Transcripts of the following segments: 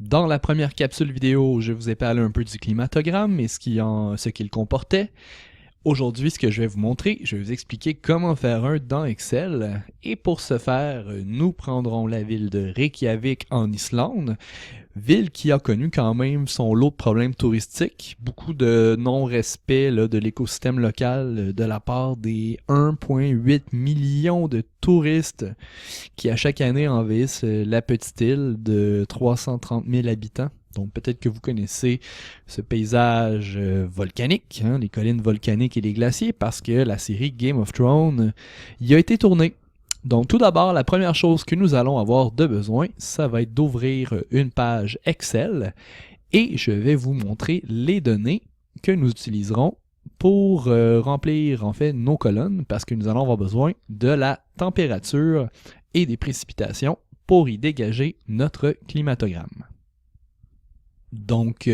Dans la première capsule vidéo, je vous ai parlé un peu du climatogramme et ce qu'il comportait. Aujourd'hui, ce que je vais vous montrer, je vais vous expliquer comment faire un dans Excel. Et pour ce faire, nous prendrons la ville de Reykjavik en Islande, ville qui a connu quand même son lot de problèmes touristiques, beaucoup de non-respect de l'écosystème local de la part des 1,8 millions de touristes qui à chaque année envahissent la petite île de 330 000 habitants. Donc peut-être que vous connaissez ce paysage volcanique, les collines volcaniques et les glaciers, parce que la série Game of Thrones y a été tournée. Donc tout d'abord, la première chose que nous allons avoir de besoin, ça va être d'ouvrir une page Excel et je vais vous montrer les données que nous utiliserons pour remplir en fait nos colonnes parce que nous allons avoir besoin de la température et des précipitations pour y dégager notre climatogramme. Donc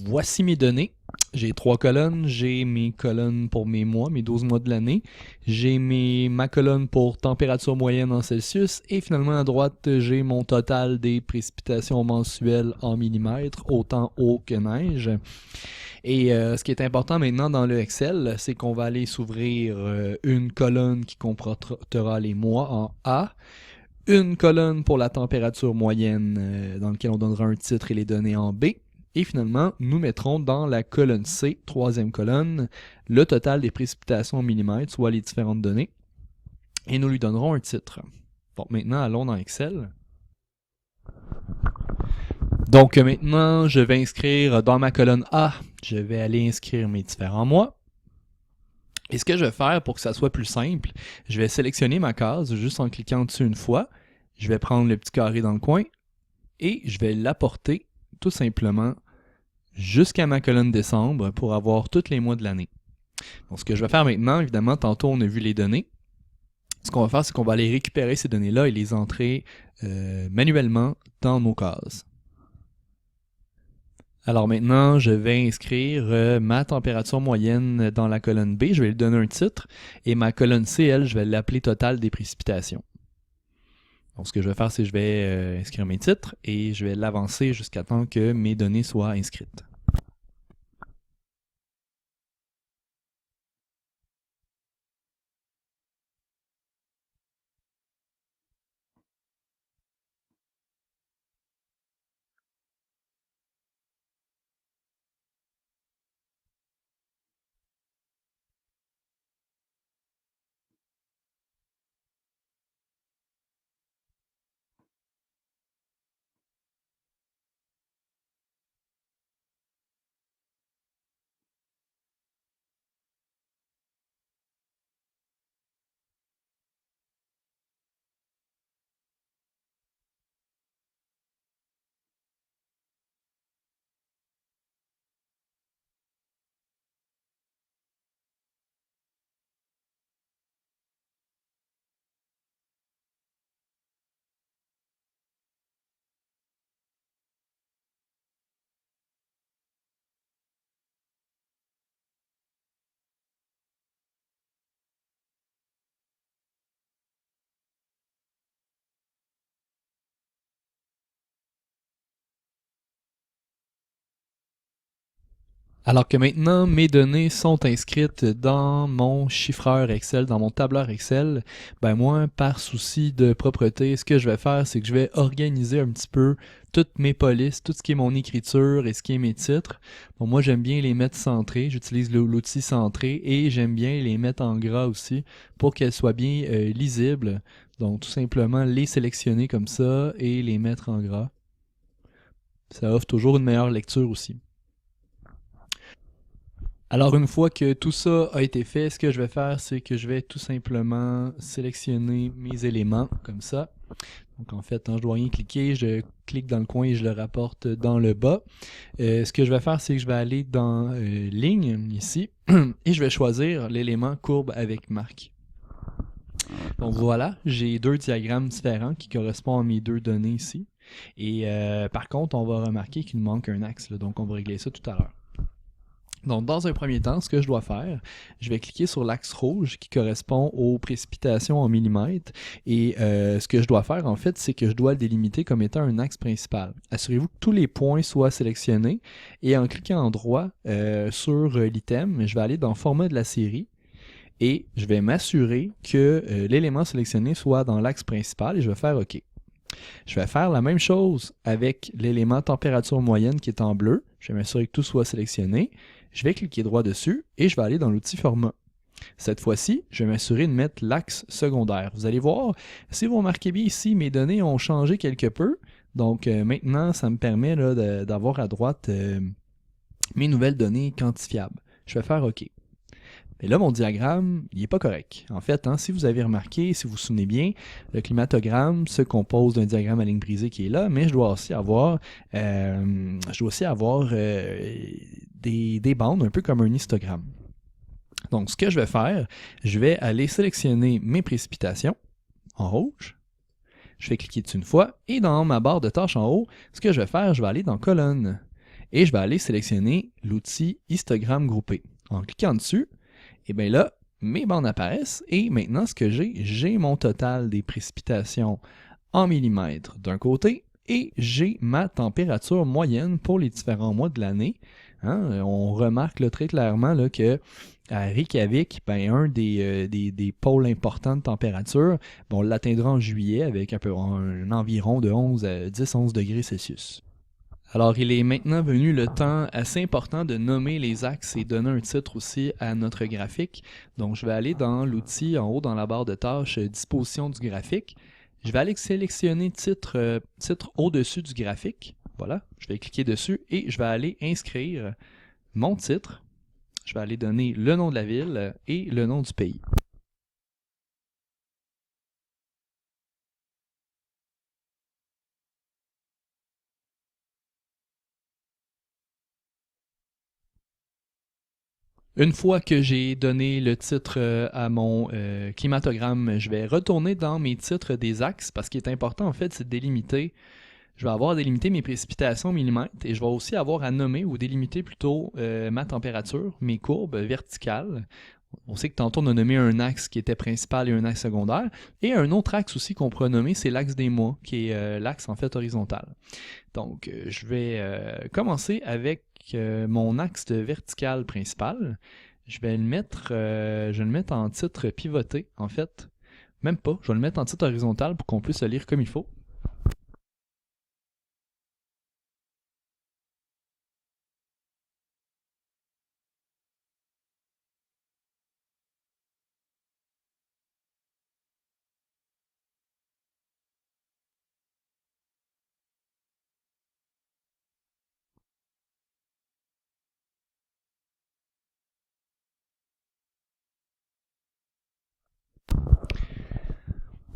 voici mes données. J'ai 3 colonnes. J'ai mes colonnes pour mes mois, mes 12 mois de l'année. J'ai ma colonne pour température moyenne en Celsius. Et finalement à droite, j'ai mon total des précipitations mensuelles en millimètres, autant eau que neige. Et ce qui est important maintenant dans le Excel, c'est qu'on va aller s'ouvrir une colonne qui comportera les mois en A, une colonne pour la température moyenne dans laquelle on donnera un titre et les données en B. Et finalement, nous mettrons dans la colonne C, troisième colonne, le total des précipitations en millimètres, soit les différentes données. Et nous lui donnerons un titre. Bon, maintenant, allons dans Excel. Donc maintenant, je vais inscrire dans ma colonne A, je vais aller inscrire mes différents mois. Et ce que je vais faire pour que ça soit plus simple, je vais sélectionner ma case juste en cliquant dessus une fois. Je vais prendre le petit carré dans le coin et je vais l'apporter tout simplement jusqu'à ma colonne décembre pour avoir tous les mois de l'année. Donc ce que je vais faire maintenant, évidemment, tantôt on a vu les données. Ce qu'on va faire, c'est qu'on va aller récupérer ces données-là et les entrer manuellement dans nos cases. Alors maintenant, je vais inscrire ma température moyenne dans la colonne B. Je vais lui donner un titre. Et ma colonne C, elle, je vais l'appeler total des précipitations. Donc ce que je vais faire, c'est que je vais inscrire mes titres et je vais l'avancer jusqu'à temps que mes données soient inscrites. Alors que maintenant, mes données sont inscrites dans mon chiffreur Excel, dans mon tableur Excel, ben moi, par souci de propreté, ce que je vais faire, c'est que je vais organiser un petit peu toutes mes polices, tout ce qui est mon écriture et ce qui est mes titres. Bon, moi, j'aime bien les mettre centrés, j'utilise l'outil centré et j'aime bien les mettre en gras aussi pour qu'elles soient bien lisibles. Donc, tout simplement, les sélectionner comme ça et les mettre en gras. Ça offre toujours une meilleure lecture aussi. Alors une fois que tout ça a été fait, ce que je vais faire, c'est que je vais tout simplement sélectionner mes éléments comme ça. Donc en fait, je dois rien cliquer, je clique dans le coin et je le rapporte dans le bas. Ce que je vais faire, c'est que je vais aller dans ligne ici et je vais choisir l'élément courbe avec marque. Donc voilà, j'ai 2 diagrammes différents qui correspondent à mes 2 données ici. Et par contre, on va remarquer qu'il nous manque un axe, donc on va régler ça tout à l'heure. Donc, dans un premier temps, ce que je dois faire, je vais cliquer sur l'axe rouge qui correspond aux précipitations en millimètres. Et ce que je dois faire, en fait, c'est que je dois le délimiter comme étant un axe principal. Assurez-vous que tous les points soient sélectionnés. Et en cliquant en droit sur l'item, je vais aller dans Format de la série. Et je vais m'assurer que l'élément sélectionné soit dans l'axe principal et je vais faire OK. Je vais faire la même chose avec l'élément température moyenne qui est en bleu. Je vais m'assurer que tout soit sélectionné. Je vais cliquer droit dessus et je vais aller dans l'outil format. Cette fois-ci, je vais m'assurer de mettre l'axe secondaire. Vous allez voir, si vous remarquez bien ici, mes données ont changé quelque peu. Donc maintenant, ça me permet d'avoir à droite mes nouvelles données quantifiables. Je vais faire OK. Mais là, mon diagramme, il n'est pas correct. En fait, si vous avez remarqué, si vous vous souvenez bien, le climatogramme se compose d'un diagramme à ligne brisée qui est là, mais je dois aussi avoir, des bandes, un peu comme un histogramme. Donc, ce que je vais faire, je vais aller sélectionner mes précipitations en rouge. Je vais cliquer dessus une fois, et dans ma barre de tâches en haut, ce que je vais faire, je vais aller dans Colonne, et je vais aller sélectionner l'outil histogramme groupé. En cliquant dessus, et bien là, mes bandes apparaissent et maintenant ce que j'ai mon total des précipitations en millimètres d'un côté et j'ai ma température moyenne pour les différents mois de l'année. On remarque là, très clairement là, que à Reykjavik, un des pôles importants de température, on l'atteindra en juillet avec un environ de 10-11 degrés Celsius. Alors, il est maintenant venu le temps assez important de nommer les axes et donner un titre aussi à notre graphique. Donc, je vais aller dans l'outil en haut dans la barre de tâches disposition du graphique. Je vais aller sélectionner titre au-dessus du graphique. Voilà, je vais cliquer dessus et je vais aller inscrire mon titre. Je vais aller donner le nom de la ville et le nom du pays. Une fois que j'ai donné le titre à mon climatogramme, je vais retourner dans mes titres des axes parce qu'il est important en fait, c'est de délimiter. Je vais avoir à délimiter mes précipitations en millimètres et je vais aussi avoir à nommer ou délimiter plutôt ma température, mes courbes verticales. On sait que tantôt on a nommé un axe qui était principal et un axe secondaire. Et un autre axe aussi qu'on pourrait nommer, c'est l'axe des mois, qui est l'axe en fait horizontal. Donc je vais commencer avec mon axe vertical principal. Je vais le mettre en titre pivoté, en fait. Même pas, je vais le mettre en titre horizontal pour qu'on puisse le lire comme il faut.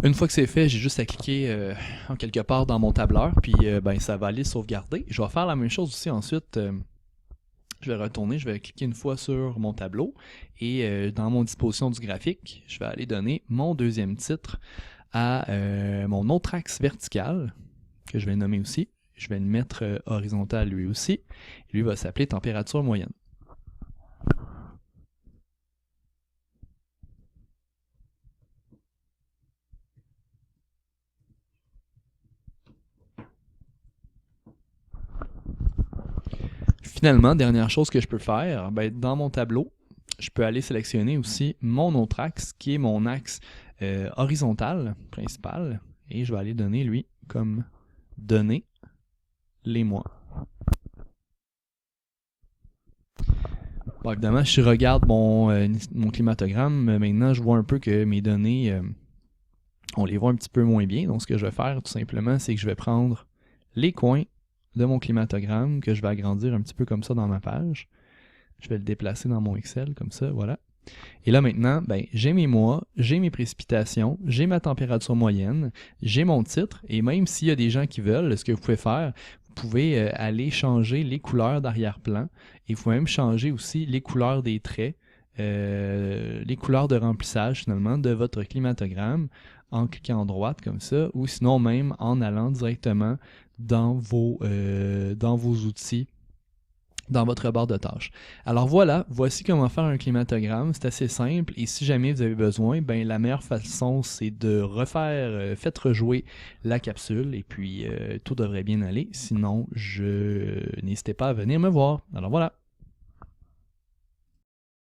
Une fois que c'est fait, j'ai juste à cliquer en quelque part dans mon tableur, puis ça va aller sauvegarder. Je vais faire la même chose aussi ensuite. Je vais retourner, je vais cliquer une fois sur mon tableau et dans mon disposition du graphique, je vais aller donner mon deuxième titre à mon autre axe vertical, que je vais nommer aussi. Je vais le mettre horizontal lui aussi. Lui va s'appeler température moyenne. Finalement, dernière chose que je peux faire, dans mon tableau, je peux aller sélectionner aussi mon autre axe, qui est mon axe horizontal principal, et je vais aller donner, lui, comme données, les mois. Bon, évidemment, si je regarde mon climatogramme, maintenant, je vois un peu que mes données, on les voit un petit peu moins bien. Donc, ce que je vais faire, tout simplement, c'est que je vais prendre les coins de mon climatogramme que je vais agrandir un petit peu comme ça dans ma page. Je vais le déplacer dans mon Excel comme ça, voilà. Et là maintenant, j'ai mes mois, j'ai mes précipitations, j'ai ma température moyenne, j'ai mon titre et même s'il y a des gens qui veulent, ce que vous pouvez faire, vous pouvez aller changer les couleurs d'arrière-plan et vous pouvez même changer aussi les couleurs des traits, les couleurs de remplissage finalement de votre climatogramme en cliquant en droite comme ça ou sinon même en allant directement dans vos outils dans votre barre de tâches. Alors voilà, voici comment faire un climatogramme, c'est assez simple et si jamais vous avez besoin, ben la meilleure façon c'est de refaire, faites rejouer la capsule et puis tout devrait bien aller, sinon n'hésitez pas à venir me voir. Alors voilà.